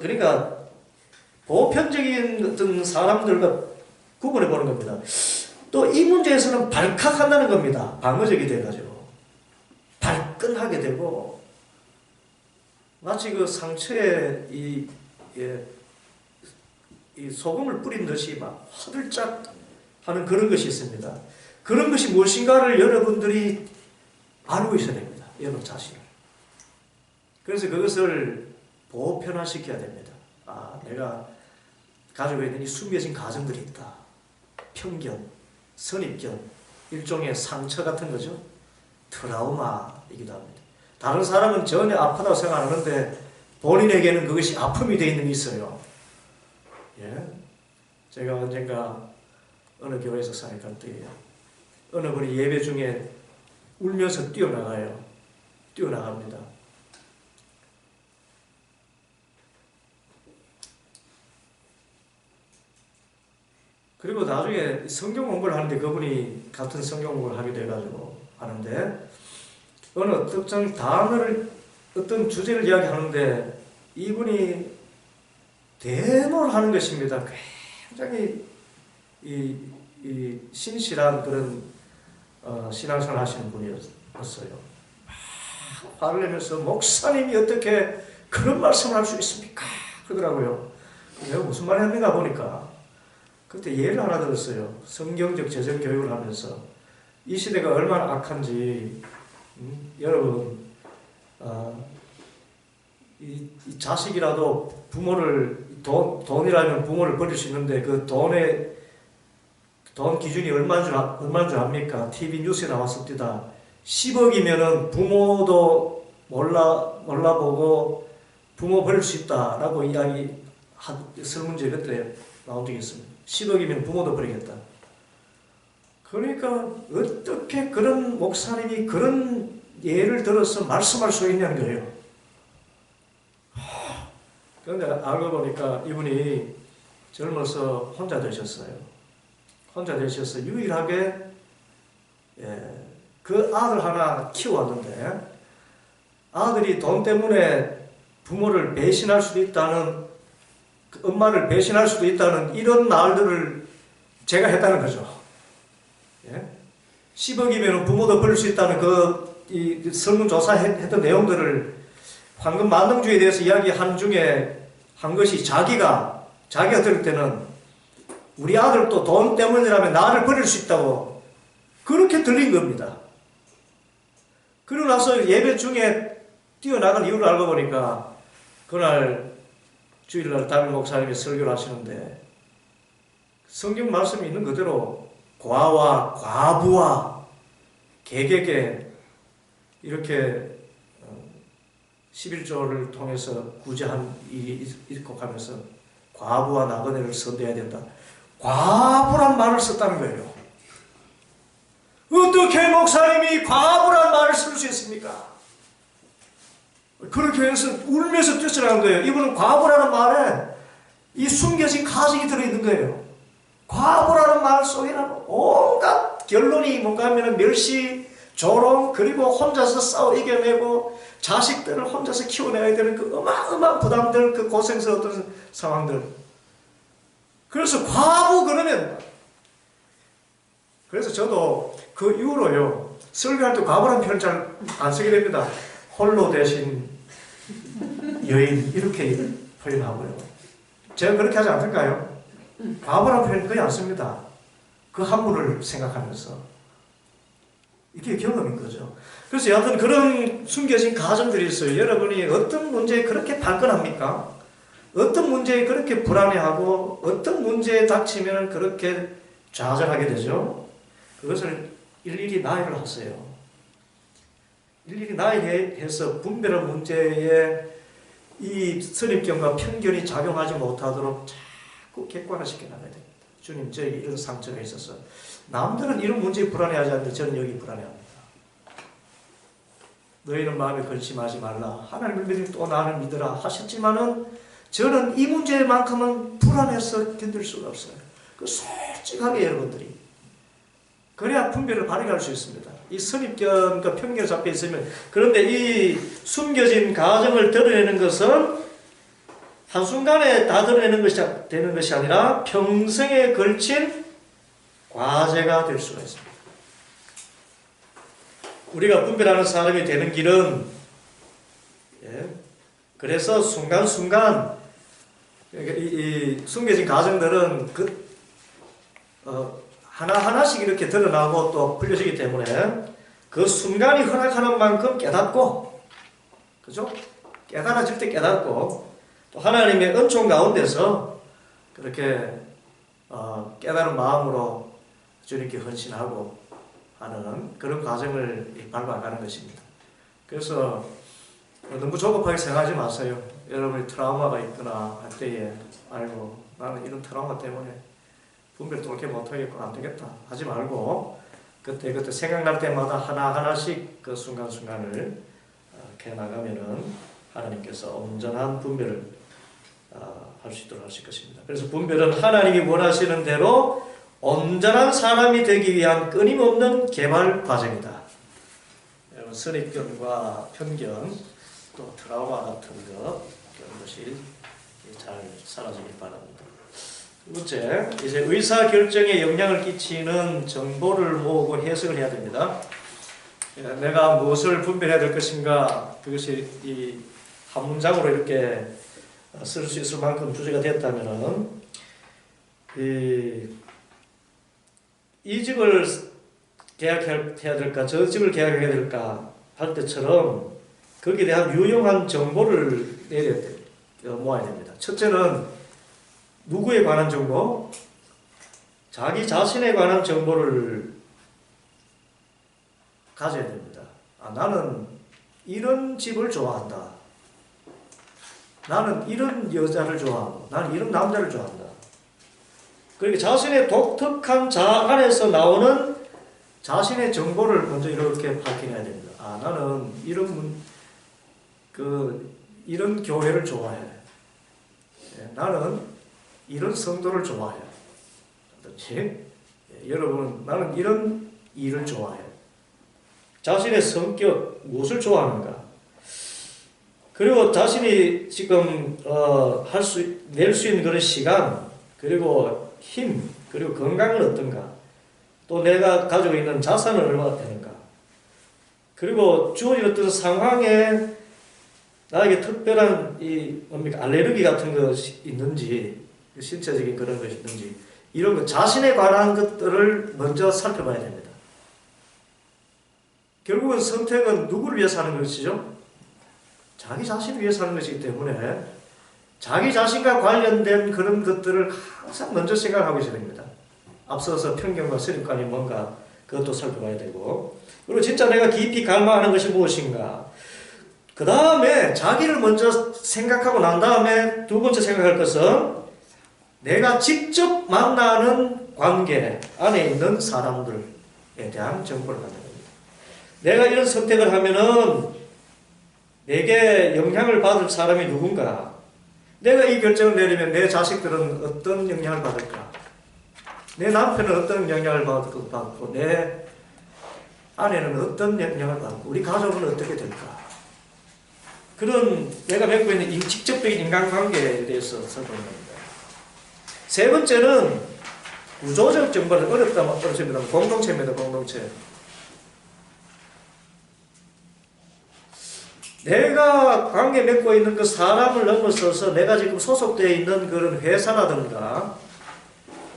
그러니까 보편적인 어떤 사람들과 구분해 보는 겁니다. 또 이 문제에서는 발칵한다는 겁니다. 방어적이 돼가지고. 발끈하게 되고, 마치 그 상처에 이 소금을 뿌린 듯이 막 화들짝 하는 그런 것이 있습니다. 그런 것이 무엇인가를 여러분들이 알고 있어야 됩니다. 여러분 자신을. 그래서 그것을 보편화시켜야 됩니다. 내가 가지고 있는 이 숨겨진 가정들이 있다. 편견, 선입견, 일종의 상처 같은 거죠. 트라우마이기도 합니다. 다른 사람은 전혀 아프다고 생각하는데 본인에게는 그것이 아픔이 되어 있는 게 있어요. 예? 제가 언젠가 어느 교회에서 사역할 때 어느 분이 예배 중에 울면서 뛰어나갑니다. 그리고 나중에 성경 공부를 하는데 그분이 같은 성경 공부를 하게 돼가지고 하는데 어느 특정 단어를 어떤 주제를 이야기하는데 이분이 대노를 하는 것입니다. 굉장히 이 신실한 그런 신앙생활 하시는 분이었어요. 화를 내면서 목사님이 어떻게 그런 말씀을 할 수 있습니까? 그러더라고요. 내가 무슨 말 했는가 보니까 그때 예를 하나 들었어요. 성경적 재정 교육을 하면서 이 시대가 얼마나 악한지 여러분 이 자식이라도 부모를 돈이라면 부모를 버릴 수 있는데 그 돈 기준이 얼마인 줄 압니까? TV 뉴스에 나왔습니다. 10억이면은 부모도 몰라보고 부모 버릴 수 있다라고 설문지에 그때 나온 적이 있습니다. 10억이면 부모도 버리겠다. 그러니까 어떻게 그런 목사님이 그런 예를 들어서 말씀할 수 있냐는 거예요. 그런데 알고 보니까 이분이 젊어서 혼자 되셨어요. 혼자 되셔서 유일하게 그 아들 하나 키워왔는데 아들이 돈 때문에 부모를 배신할 수도 있다는, 엄마를 배신할 수도 있다는 이런 말들을 제가 했다는 거죠. 10억이면 부모도 버릴 수 있다는 이 설문조사 했던 내용들을 황금 만능주의에 대해서 이야기한 중에 한 것이 자기가 들을 때는 우리 아들도 돈 때문이라면 나를 버릴 수 있다고 그렇게 들린 겁니다. 그러고 나서 예배 중에 뛰어나간 이유를 알고 보니까 그날 주일날 담임 목사님이 설교를 하시는데 성경 말씀이 있는 그대로 과와 과부와 개개개 이렇게 11조를 통해서 구제한 일이 있고 하면서 과부와 나그네를 선대해야 된다. 과부란 말을 썼다는 거예요. 어떻게 목사님이 과부란 말을 쓸 수 있습니까? 그렇게 해서 울면서 뛰쳐나간 거예요. 이분은 과부라는 말에 이 숨겨진 가정이 들어있는 거예요. 과부라는 말 속에는 온갖 결론이 뭔가 하면 멸시, 조롱, 그리고 혼자서 싸워 이겨내고 자식들을 혼자서 키워내야 되는 그 어마어마한 부담들, 그 고생스러웠던 상황들. 그래서 과부 그러면, 그래서 저도 그 이후로요, 설교할 때 과부라는 표현을 잘 안 쓰게 됩니다. 홀로 대신 여인, 이렇게 표현하고요. 제가 그렇게 하지 않을까요? 과부라는 표현 거의 안 씁니다. 그 한문을 생각하면서. 이게 경험인 거죠. 그래서 여하튼 그런 숨겨진 가정들이 있어요. 여러분이 어떤 문제에 그렇게 발끈합니까? 어떤 문제에 그렇게 불안해하고 어떤 문제에 닥치면 그렇게 좌절하게 되죠? 그것을 일일이 나열을 하세요. 일일이 나열해서 분별한 문제에 이 선입견과 편견이 작용하지 못하도록 자꾸 객관화시켜 나가야 됩니다. 주님, 저에게 이런 상처가 있어서 남들은 이런 문제에 불안해하지 않는데 저는 여기 불안해합니다. 너희는 마음에 근심하지 말라. 하나님을 믿으니 또 나를 믿으라 하셨지만은 저는 이 문제만큼은 불안해서 견딜 수가 없어요. 그 솔직하게 여러분들이 그래야 분별을 발휘할 수 있습니다. 이 선입견과 편견에 잡혀 있으면, 그런데 이 숨겨진 가정을 드러내는 것은 한순간에 다 드러내는 것이 되는 것이 아니라 평생에 걸친 과제가 될 수가 있습니다. 우리가 분별하는 사람이 되는 길은, 그래서 순간순간 이 숨겨진 가정들은 하나하나씩 이렇게 드러나고 또 풀려지기 때문에 그 순간이 허락하는 만큼 깨닫고, 그죠? 깨달아질 때 깨닫고, 또 하나님의 은총 가운데서 그렇게 깨달은 마음으로 주님께 헌신하고 하는 그런 과정을 밟아가는 것입니다. 그래서 너무 조급하게 생각하지 마세요. 여러분이 트라우마가 있거나 할 때에 아이고 나는 이런 트라우마 때문에 분별도 그렇게 못하겠고 안 되겠다 하지 말고 그때 생각날 때마다 하나하나씩 그 순간순간을 캐나가면은 하나님께서 온전한 분별을 할 수 있도록 하실 것입니다. 그래서 분별은 하나님이 원하시는 대로 온전한 사람이 되기 위한 끊임없는 개발 과정이다. 여러분, 선입견과 편견 또 트라우마 같은 것, 그런 것이 잘 살아지길 바랍니다. 두 번째, 이제 의사 결정에 영향을 끼치는 정보를 모으고 해석을 해야 됩니다. 내가 무엇을 분별해야 될 것인가, 그것이 이 한 문장으로 이렇게 쓸 수 있을 만큼 주제가 됐다면은 이 집을 계약해야 될까, 저 집을 계약해야 될까 할 때처럼 거기에 대한 유용한 정보를 모아야 됩니다. 첫째는 누구에 관한 정보, 자기 자신에 관한 정보를 가져야 됩니다. 나는 이런 집을 좋아한다. 나는 이런 여자를 좋아하고 나는 이런 남자를 좋아한다. 그러니까 자신의 독특한 자 안에서 나오는 자신의 정보를 먼저 이렇게 밝혀내야 됩니다. 나는 이런 교회를 좋아해. 나는 이런 성도를 좋아해. 여러분은 나는 이런 일을 좋아해. 자신의 성격, 무엇을 좋아하는가? 그리고 자신이 지금 낼 수 있는 그런 시간, 그리고 힘, 그리고 건강은 어떤가? 또 내가 가지고 있는 자산은 얼마나 되는가? 그리고 주어진 어떤 상황에 나에게 특별한 알레르기 같은 것이 있는지, 신체적인 그런 것이 있는지, 이런 것, 자신에 관한 것들을 먼저 살펴봐야 됩니다. 결국은 선택은 누구를 위해서 하는 것이죠? 자기 자신을 위해서 하는 것이기 때문에 자기 자신과 관련된 그런 것들을 항상 먼저 생각하고 있어야 됩니다. 앞서서 편견과 선입관이 뭔가 그것도 살펴봐야 되고, 그리고 진짜 내가 깊이 갈망하는 것이 무엇인가, 그 다음에 자기를 먼저 생각하고 난 다음에 두 번째 생각할 것은 내가 직접 만나는 관계 안에 있는 사람들에 대한 정보를 갖는 겁니다. 내가 이런 선택을 하면은 내게 영향을 받을 사람이 누군가, 내가 이 결정을 내리면 내 자식들은 어떤 영향을 받을까, 내 남편은 어떤 영향을 받고 내 아내는 어떤 영향을 받고 우리 가족은 어떻게 될까, 그런 내가 맺고 있는 직접적인 인간관계에 대해서 살펴봅니다. 세 번째는 구조적 정보를 어렵습니다. 공동체입니다. 공동체. 내가 관계 맺고 있는 그 사람을 넘어서서 내가 지금 소속되어 있는 그런 회사라든가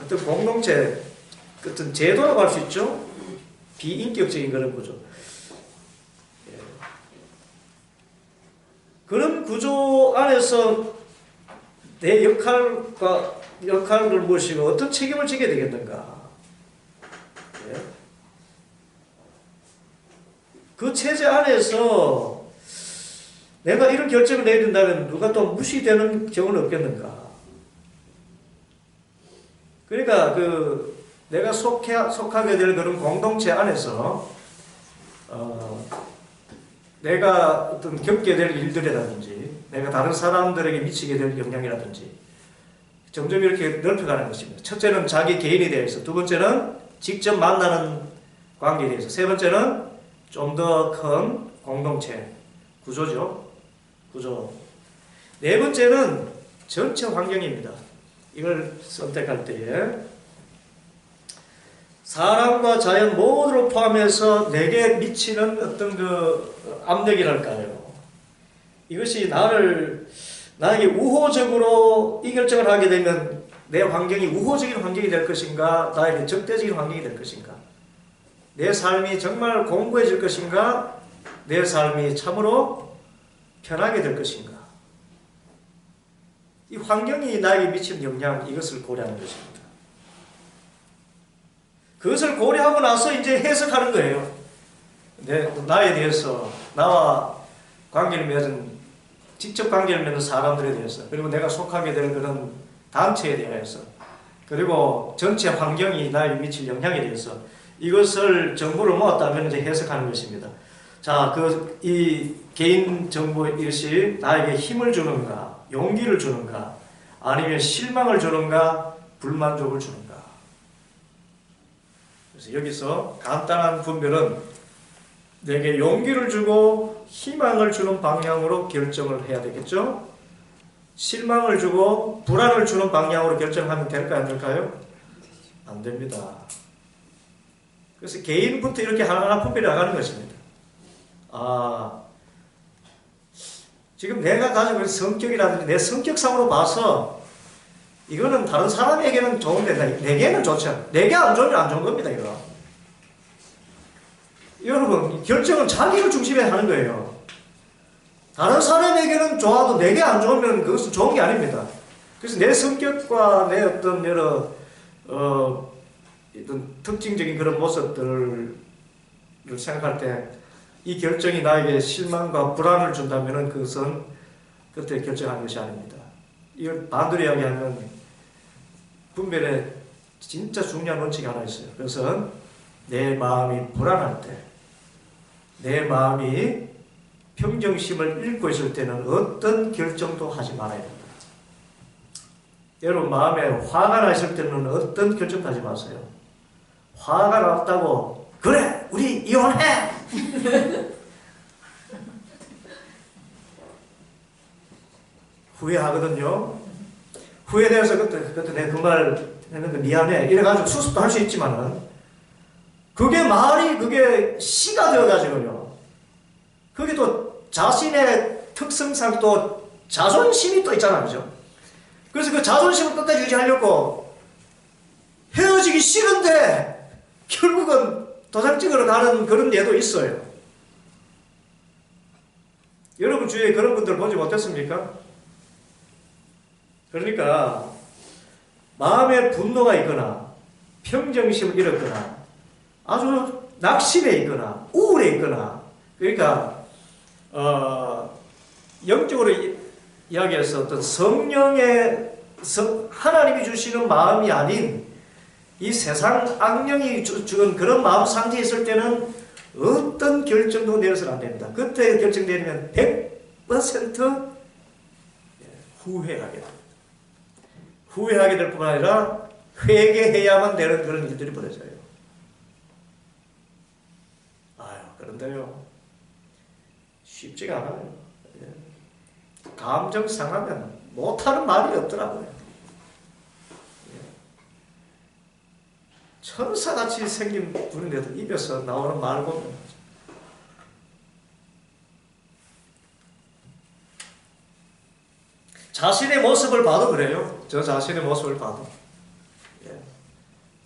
어떤 공동체, 어떤 제도라고 할 수 있죠. 비인격적인 그런 구조. 그런 구조 안에서 내 역할을 무엇이고 어떤 책임을 지게 되겠는가. 그 체제 안에서 내가 이런 결정을 내린다면 누가 또 무시되는 경우는 없겠는가. 그러니까 내가 속하게 될 그런 공동체 안에서 내가 어떤 겪게 될 일들이라든지 내가 다른 사람들에게 미치게 될 영향이라든지 점점 이렇게 넓혀가는 것입니다. 첫째는 자기 개인에 대해서, 두 번째는 직접 만나는 관계에 대해서, 세 번째는 좀 더 큰 공동체 구조죠. 구조. 네 번째는 전체 환경입니다. 이걸 선택할 때에 사람과 자연 모두를 포함해서 내게 미치는 어떤 그 압력이랄까요. 이것이 나에게 우호적으로 이 결정을 하게 되면 내 환경이 우호적인 환경이 될 것인가, 나에게 적대적인 환경이 될 것인가, 내 삶이 정말 공고해질 것인가, 내 삶이 참으로 편하게 될 것인가. 이 환경이 나에게 미치는 영향, 이것을 고려하는 것입니다. 그것을 고려하고 나서 이제 해석하는 거예요. 나에 대해서, 나와 직접 관계를 맺는 사람들에 대해서, 그리고 내가 속하게 될 그런 단체에 대해서, 그리고 전체 환경이 나에게 미칠 영향에 대해서 이것을 정보를 모았다면 이제 해석하는 것입니다. 자, 이 개인 정보 이것이 나에게 힘을 주는가, 용기를 주는가, 아니면 실망을 주는가, 불만족을 주는가. 그래서 여기서 간단한 분별은 내게 용기를 주고 희망을 주는 방향으로 결정을 해야 되겠죠. 실망을 주고 불안을 주는 방향으로 결정하면 될까요? 안 될까요? 안 됩니다. 그래서 개인부터 이렇게 하나하나 분별해 나가는 것입니다. 지금 내가 가지고 있는 성격이라든지 내 성격상으로 봐서 이거는 다른 사람에게는 좋은데 내게는 좋지 않아. 내게 안 좋으면 안 좋은 겁니다. 이거. 여러분, 결정은 자기를 중심에 하는 거예요. 다른 사람에게는 좋아도 내게 안 좋으면 그것은 좋은 게 아닙니다. 그래서 내 성격과 내 어떤 여러 어떤 특징적인 그런 모습들을 생각할 때 이 결정이 나에게 실망과 불안을 준다면 그것은 그때 결정한 것이 아닙니다. 이걸 반대로 이야기하면 분별에 진짜 중요한 원칙이 하나 있어요. 그것은 내 마음이 불안할 때, 내 마음이 평정심을 잃고 있을 때는 어떤 결정도 하지 말아야 됩니다. 여러분 마음에 화가 나 있을 때는 어떤 결정도 하지 마세요. 화가 났다고 그래 우리 이혼해 후회하거든요. 후회되어서 그때 내가 그 말 했는데 미안해 이래가지고 수습도 할 수 있지만은 그게 말이 그게 시가 되어가지고요. 그게 또 자신의 특성상 또 자존심이 또 있잖아요. 그죠? 그래서 그 자존심을 끝까지 유지하려고 헤어지기 싫은데 결국은 도장 찍으러 가는 그런 예도 있어요. 여러분 주위에 그런 분들 보지 못했습니까? 그러니까 마음에 분노가 있거나 평정심을 잃었거나 아주 낙심해 있거나 우울해 있거나 그러니까 영적으로 이야기해서 어떤 성령의 하나님이 주시는 마음이 아닌 이 세상 악령이 주는 그런 마음 상태에 있을 때는 어떤 결정도 내려서는 안 됩니다. 그때 결정 내리면 100% 후회하게 됩니다. 후회하게 될 뿐만 아니라 회개해야만 되는 그런 일들이 벌어져요. 그런데요 쉽지가 않아요. 감정 상하면 못하는 말이 없더라고요. 천사같이 생긴 분인데도 입에서 나오는 말 보면 자신의 모습을 봐도 그래요. 저 자신의 모습을 봐도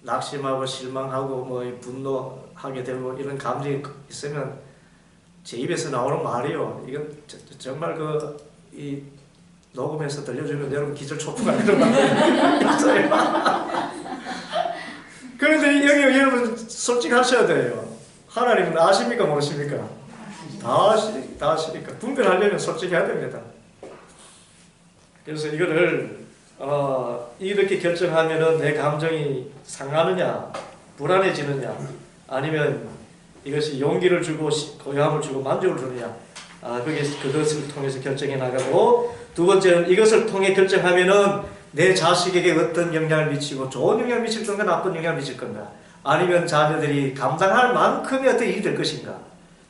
낙심하고 실망하고 뭐 분노하게 되고 이런 감정이 있으면 제 입에서 나오는 말이요. 이건 정말 이 녹음해서 들려주면 여러분 기절 초풍할 그런 말이 있어요. 그런데 여기 여러분 솔직하셔야 돼요. 하나님은 아십니까 모르십니까? 다 아시니까 분별하려면 솔직해야 됩니다. 그래서 이거를 이렇게 결정하면은 내 감정이 상하느냐 불안해지느냐 아니면 이것이 용기를 주고 고요함을 주고 만족을 주느냐 그것을 통해서 결정해 나가고 두 번째는 이것을 통해 결정하면은 내 자식에게 어떤 영향을 미치고 좋은 영향을 미칠 건가 나쁜 영향을 미칠 건가 아니면 자녀들이 감당할 만큼의 어떤 일이 될 것인가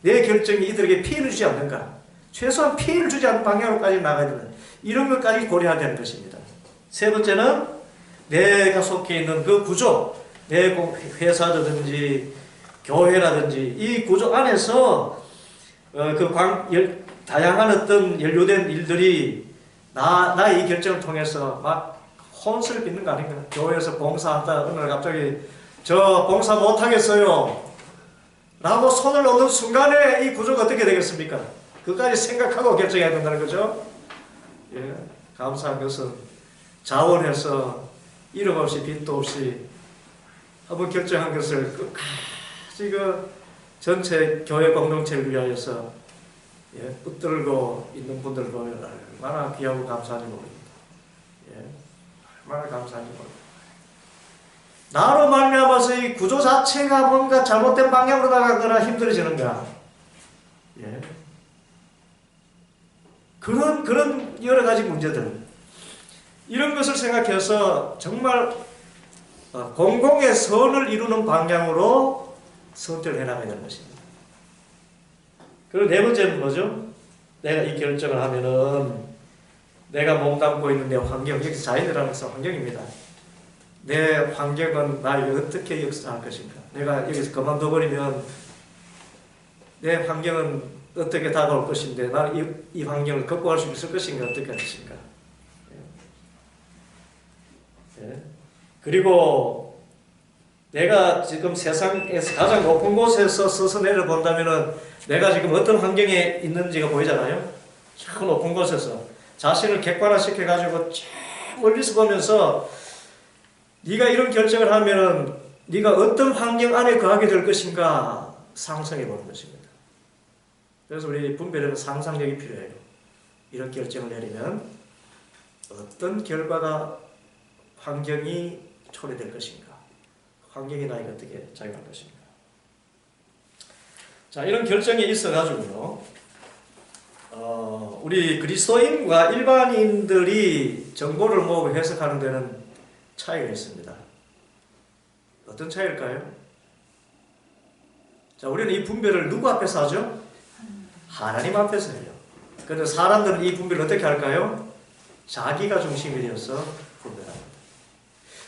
내 결정이 이들에게 피해를 주지 않는가 최소한 피해를 주지 않는 방향으로까지 나가야 되는 이런 것까지 고려해야 되는 것입니다. 세 번째는 내가 속해 있는 그 구조 내 회사라든지 교회라든지 이 구조 안에서 다양한 어떤 연루된 일들이 나의 이 결정을 통해서 막 혼수를 빚는 거 아닌가? 교회에서 봉사하다 어느 날 갑자기 저 봉사 못하겠어요 라고 손을 놓는 순간에 이 구조가 어떻게 되겠습니까? 그까지 생각하고 결정해야 된다는 거죠. 감사한 것은 자원해서 이름 없이 빚도 없이 한번 결정한 것을 끝까지 전체 교회 공동체를 위하여서 붙들고 있는 분들 보면 얼마나 귀하고 감사한지 모릅니다. 얼마나 감사한지 모릅니다. 나로 말미암아서 이 구조 자체가 뭔가 잘못된 방향으로 나가거나 힘들어지는가? 그런 여러 가지 문제들 이런 것을 생각해서 정말 공공의 선을 이루는 방향으로 선택을 해나가야 되는 것입니다. 그리고 네 번째는 뭐죠? 내가 이 결정을 하면은 내가 몸담고 있는 내 환경, 여기 자연이라는 것은 환경입니다. 내 환경은 나에게 어떻게 역사할 것인가? 내가 여기서 그만둬버리면 내 환경은 어떻게 다가올 것인데 나는 이 환경을 극복할 수 있을 것인가? 어떻게 할 것인가? 예. 그리고 내가 지금 세상에서 가장 높은 곳에서 서서 내려본다면은 내가 지금 어떤 환경에 있는지가 보이잖아요. 저 높은 곳에서 자신을 객관화시켜가지고 저 멀리서 보면서 네가 이런 결정을 하면은 네가 어떤 환경 안에 거하게 될 것인가 상상해 보는 것입니다. 그래서 우리 분별에는 상상력이 필요해요. 이런 결정을 내리면 어떤 결과가 환경이 초래될 것인가, 환경이 나에게 어떻게 작용할 것인가. 자, 이런 결정이 있어가지고요, 우리 그리스도인과 일반인들이 정보를 모으고 해석하는 데는 차이가 있습니다. 어떤 차이일까요? 자, 우리는 이 분별을 누구 앞에서 하죠? 하나님 앞에서 해요. 그런데 사람들은 이 분별을 어떻게 할까요? 자기가 중심이 되어서 분별합니다.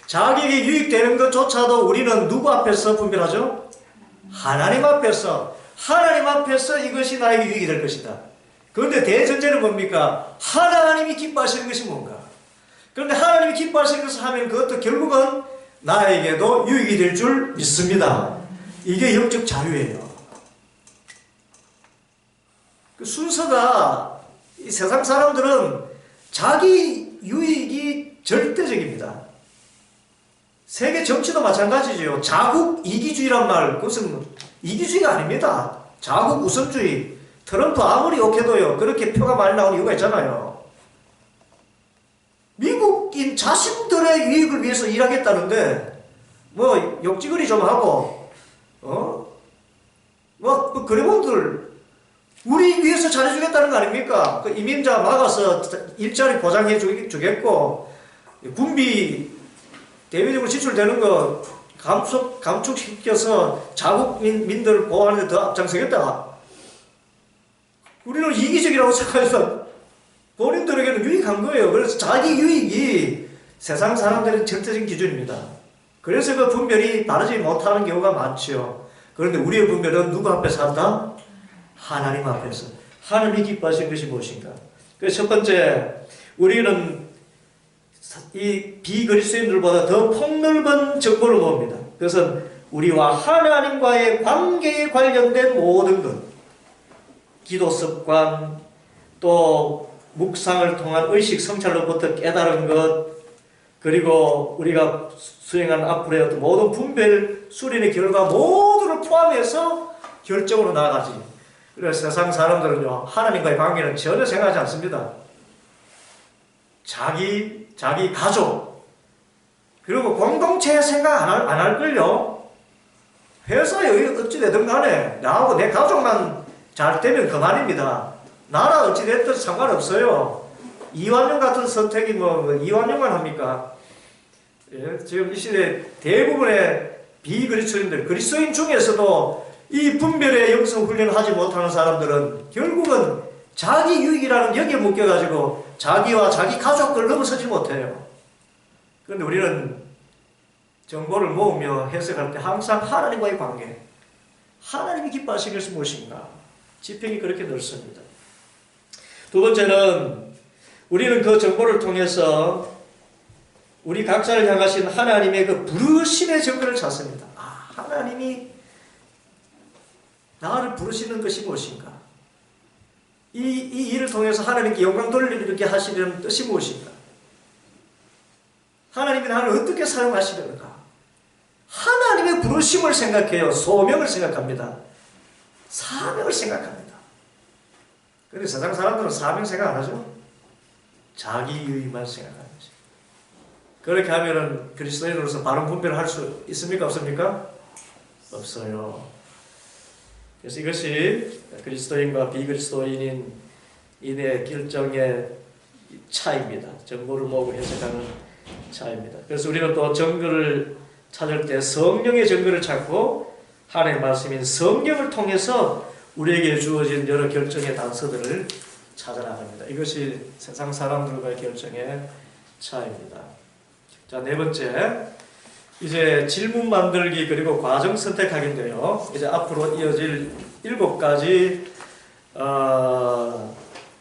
자기에게 유익되는 것조차도 우리는 누구 앞에서 분별하죠? 하나님 앞에서. 하나님 앞에서 이것이 나에게 유익이 될 것이다. 그런데 대전제는 뭡니까? 하나님이 기뻐하시는 것이 뭔가? 그런데 하나님이 기뻐하시는 것을 하면 그것도 결국은 나에게도 유익이 될 줄 믿습니다. 이게 영적 자유예요. 그 순서가 이 세상 사람들은 자기 유익이 절대적입니다. 세계 정치도 마찬가지죠. 자국 이기주의란 말, 그것은 이기주의가 아닙니다. 자국 우선주의. 트럼프 아무리 욕해도요, 그렇게 표가 많이 나오는 이유가 있잖아요. 미국인 자신들의 유익을 위해서 일하겠다는데, 뭐, 욕지거리 좀 하고, 그래본들, 우리 위해서 잘해주겠다는 거 아닙니까? 그 이민자 막아서 일자리 보장해 주겠고, 군비 대외적으로 지출되는 거 감축시켜서 자국민들을 보호하는 데 더 앞장서겠다. 우리는 이기적이라고 생각해서 본인들에게는 유익한 거예요. 그래서 자기 유익이 세상 사람들의 절대적인 기준입니다. 그래서 그 분별이 바르지 못하는 경우가 많죠. 그런데 우리의 분별은 누구 앞에서 한다? 하나님 앞에서. 하나님이 기뻐하시는 것이 무엇인가? 그래서 첫 번째, 우리는 이 비그리스도인들보다 더 폭넓은 정보를 봅니다. 그것은 우리와 하나님과의 관계에 관련된 모든 것, 기도 습관, 또 묵상을 통한 의식 성찰로부터 깨달은 것, 그리고 우리가 수행한 앞으로의 어떤 모든 분별 수련의 결과 모두를 포함해서 결정으로 나아가지. 그래서 세상 사람들은요, 하나님과의 관계는 전혀 생각하지 않습니다. 자기 가족, 그리고 공동체 생각 안 할걸요. 회사에 어찌되든 간에 나하고 내 가족만 잘 되면 그만입니다. 나라 어찌됐든 상관없어요. 이완용 같은 선택이 이완용만 합니까? 예, 지금 이 시대 대부분의 비그리스도인들, 그리스도인 중에서도 이 분별의 영성 훈련을 하지 못하는 사람들은 결국은 자기 유익이라는 여기에 묶여가지고 자기와 자기 가족을 넘어서지 못해요. 그런데 우리는 정보를 모으며 해석할 때 항상 하나님과의 관계, 하나님이 기뻐하시는 것이 무엇인가? 지평이 그렇게 넓습니다. 두 번째는 우리는 그 정보를 통해서 우리 각자를 향하신 하나님의 그 부르심의 증거를 찾습니다. 하나님이 나를 부르시는 것이 무엇인가? 이 일을 통해서 하나님께 영광 돌리게 하시려는 뜻이 무엇인가? 하나님이 나를 어떻게 사용하시려는가? 하나님의 부르심을 생각해요. 소명을 생각합니다. 사명을 생각합니다. 그런데 세상 사람들은 사명 생각 안 하죠? 자기 유익만 생각하는 거죠. 그렇게 하면은 그리스도인으로서 바른 분별을 할 수 있습니까? 없습니까? 없어요. 그래서 이것이 그리스도인과 비그리스도인인 인의 결정의 차이입니다. 정보를 모으고 해석하는 차이입니다. 그래서 우리는 또 정보를 찾을 때 성령의 정보를 찾고 하나님의 말씀인 성경을 통해서 우리에게 주어진 여러 결정의 단서들을 찾아나갑니다. 이것이 세상 사람들과의 결정의 차이입니다. 자, 네 번째, 이제 질문 만들기 그리고 과정 선택하기인데요. 이제 앞으로 이어질 7가지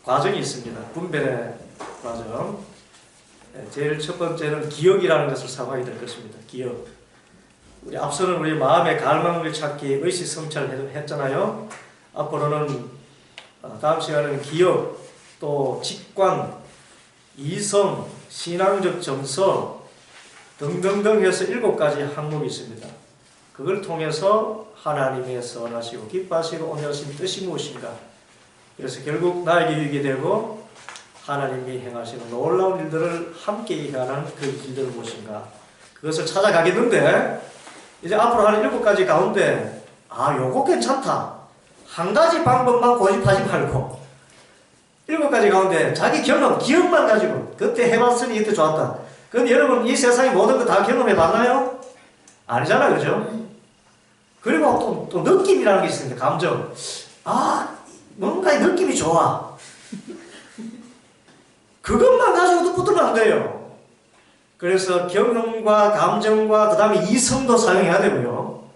과정이 있습니다. 분별의 과정. 제일 첫 번째는 기억이라는 것을 사용하게 될 것입니다. 기억. 우리 앞서는 우리 마음의 갈망을 찾기 의식 성찰을 했잖아요. 앞으로는 다음 시간에는 기억, 또 직관, 이성, 신앙적 정서 등등등 해서 7가지 항목이 있습니다. 그걸 통해서 하나님의 선하시고 기뻐하시고 온전하신 뜻이 무엇인가. 그래서 결국 나에게 유익이 되고 하나님이 행하시는 놀라운 일들을 함께 행하는 그 일들은 무엇인가. 그것을 찾아가겠는데 이제 앞으로 하는 7가지 가운데 요거 괜찮다. 한 가지 방법만 고집하지 말고 7가지 가운데 자기 경험, 기억만 가지고 그때 해봤으니 이때 좋았다. 그런데 여러분 이 세상의 모든 거 다 경험해 봤나요? 아니잖아요. 그죠? 그리고 또 느낌이라는 게 있습니다. 감정. 뭔가 느낌이 좋아. 그것만 가지고도 붙들면 안 돼요. 그래서 경험과 감정과 그 다음에 이성도 사용해야 되고요.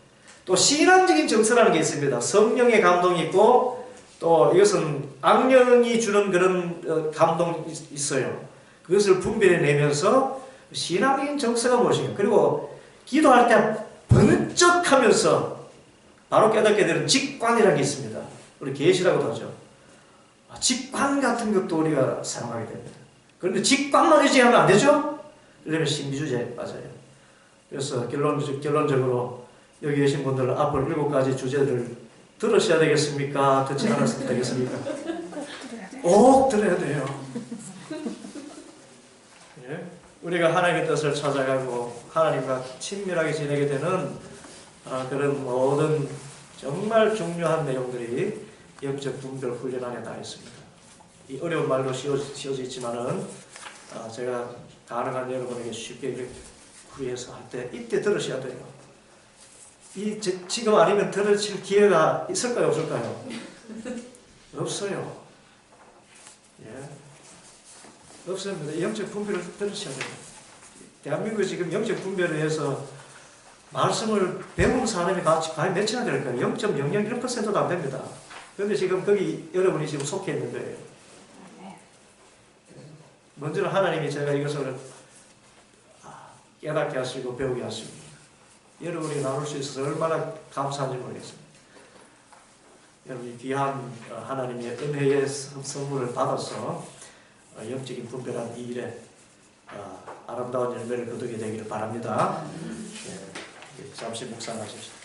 또 신앙적인 정서라는 게 있습니다. 성령의 감동이 있고 또 이것은 악령이 주는 그런 감동이 있어요. 그것을 분별해내면서 신앙적인 정서가 무엇인가. 그리고 기도할 때 번쩍하면서 바로 깨닫게 되는 직관이라는 게 있습니다. 우리 계시라고도 하죠. 직관 같은 것도 우리가 사용하게 됩니다. 그런데 직관만 유지하면 안 되죠? 이러면 신비주의에 빠져요. 그래서 결론적으로 여기 계신 분들은 앞으로 7가지 주제들을 들으셔야 되겠습니까? 듣지 않았으면 되겠습니까? 꼭 들어야 돼요. 예? 우리가 하나님의 뜻을 찾아가고 하나님과 친밀하게 지내게 되는 그런 모든 정말 중요한 내용들이 영적 분별 훈련 안에 다 있습니다. 이 어려운 말로 씌워져 있지만은 제가 가능한 여러분에게 쉽게 구해서 할 때 이때 들으셔야 돼요. 지금 아니면 들으실 기회가 있을까요? 없을까요? 없어요. 예. 없습니다. 영적 분별을 들으셔야 돼요. 대한민국이 지금 영적 분별을 해서 말씀을 배운 사람이 과연 몇이나 될까요? 0.001%도 안 됩니다. 그런데 지금 거기 여러분이 지금 속해 있는 거예요. 먼저는 하나님이 제가 이것을 깨닫게 하시고 배우게 하시고 여러분이 나눌 수 있어서 얼마나 감사한지 모르겠습니다. 여러분이 귀한 하나님의 은혜의 선물을 받아서 영적인 분별한 이 일에 아름다운 열매를 거두게 되기를 바랍니다. 잠시 묵상하십시오.